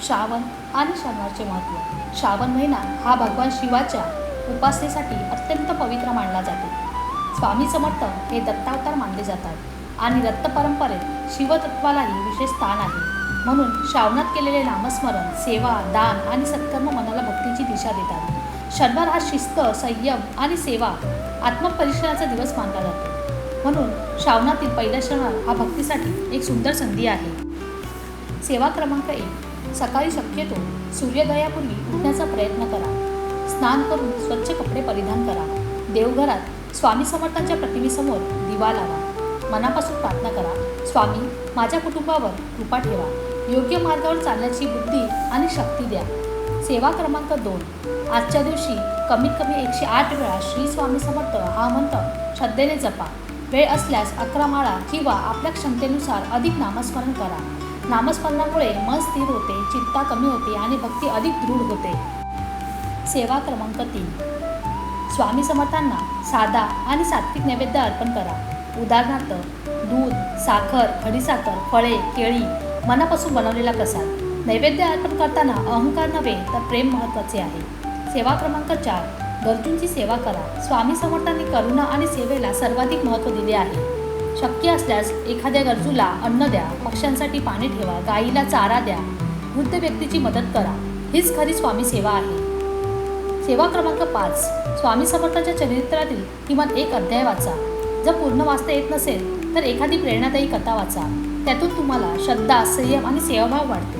श्रावण आणि शनिवारचे महत्त्व. श्रावण महिना हा भगवान शिवाच्या उपासनेसाठी अत्यंत पवित्र मानला जातो. स्वामी समर्थ हे दत्तावतार मानले जातात आणि दत्त परंपरेत शिवतत्वालाही विशेष स्थान आहे. म्हणून श्रावणात केलेले नामस्मरण, सेवा, दान आणि सत्कर्म मनाला भक्तीची दिशा देतात. शनिवार हा शिस्त, संयम आणि सेवा, आत्मपरीक्षणाचा दिवस मानला जातो. म्हणून श्रावणातील पहिला शनिवार हा भक्तीसाठी एक सुंदर संधी आहे. सेवा क्रमांक 1. सकाळी शक्यतो सूर्योदयापूर्वी उठण्याचा प्रयत्न करा. स्नान करून स्वच्छ कपडे परिधान करा. देवघरात स्वामी समर्थांच्या प्रतिमेसमोर दिवा लावा. मनापासून प्रार्थना करा, स्वामी माझ्या कुटुंबावर कृपा ठेवा, योग्य मार्गावर चालण्याची बुद्धी आणि शक्ती द्या. सेवा क्रमांक 2. आजच्या दिवशी कमीत कमी 108 वेळा श्री स्वामी समर्थ हा मंत्र श्रद्धेने जपा. वेळ असल्यास 11 माळा किंवा आपल्या क्षमतेनुसार अधिक नामस्मरण करा. नामस्मरणामुळे मन स्थिर होते, चिंता कमी होते आणि भक्ती अधिक दृढ होते. सेवा क्रमांक 3. स्वामी समर्थांना साधा आणि सात्विक नैवेद्य अर्पण करा. उदाहरणार्थ दूध, साखर, खडीसाखर, फळे, केळी, मनापासून बनवलेला प्रसाद. नैवेद्य अर्पण करताना अहंकार नव्हे तर प्रेम महत्त्वाचे आहे. सेवा क्रमांक 4. गरजूंची सेवा करा. स्वामी समर्थांनी करुणा आणि सेवेला सर्वाधिक महत्त्व दिले आहे. शक्य असल्यास एखाद्या गरजूला अन्न द्या, पक्ष्यांसाठी पाणी ठेवा, गायीला चारा द्या, वृद्ध व्यक्तीची मदत करा. हीच खरी स्वामी सेवा आहे. सेवा क्रमांक 5. स्वामी समर्थांच्या चरित्रातील किमान एक अध्याय वाचा. जर पूर्ण वाचता येत नसेल तर एखादी प्रेरणादायी कथा वाचा. त्यातून तुम्हाला श्रद्धा, संयम आणि सेवाभाव वाढतो.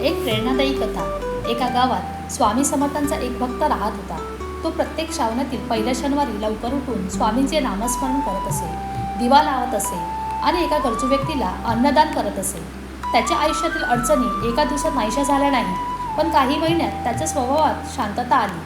एक प्रेरणादायी कथा. एका गावात स्वामी समर्थांचा एक भक्त राहत होता. तो प्रत्येक श्रावणातील पहिल्या शनिवारी लवकर उठून स्वामींचे नामस्मरण करत असे, दिवा लावत असे आणि एका गरजू व्यक्तीला अन्नदान करत असे. त्याच्या आयुष्यातील अडचणी एका दिवसात नाहीशा झाल्या नाही, पण काही महिन्यात त्याच्या स्वभावात शांतता आली.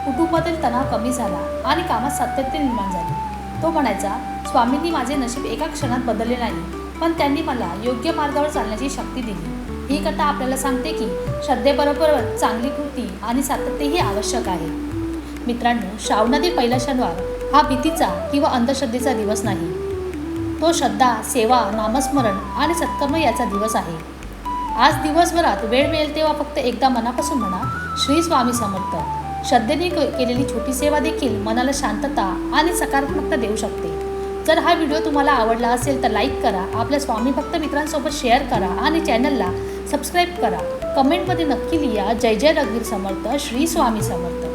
कुटुंबातील तणाव कमी झाला आणि कामात सातत्य निर्माण झाले. तो म्हणायचा, स्वामींनी माझे नशीब एका क्षणात बदलले नाही, पण त्यांनी मला योग्य मार्गावर चालण्याची शक्ती दिली. ही कथा आपल्याला सांगते की श्रद्धेबरोबर चांगली कृती आणि सातत्यही आवश्यक आहे. मित्रांनो, श्रावणातील पहिला शनिवार हा भीतीचा किंवा अंधश्रद्धेचा दिवस नाही. तो श्रद्धा, सेवा, नामस्मरण आणि सत्कर्म याचा दिवस आहे. आज दिवसभरात वेळ मिळेल तेव्हा फक्त एकदा मनापासून म्हणा, श्री स्वामी समर्थ. श्रद्धेने केलेली छोटी सेवा देखील मनाला शांतता आणि सकारात्मकता देऊ शकते. जर हा व्हिडिओ तुम्हाला आवडला असेल तर लाईक करा, आपल्या स्वामी भक्त मित्रांसोबत शेअर करा आणि चॅनलला सबस्क्राईब करा. कमेंटमध्ये नक्की लिहा, जय जय रघुवीर समर्थ, श्री स्वामी समर्थ.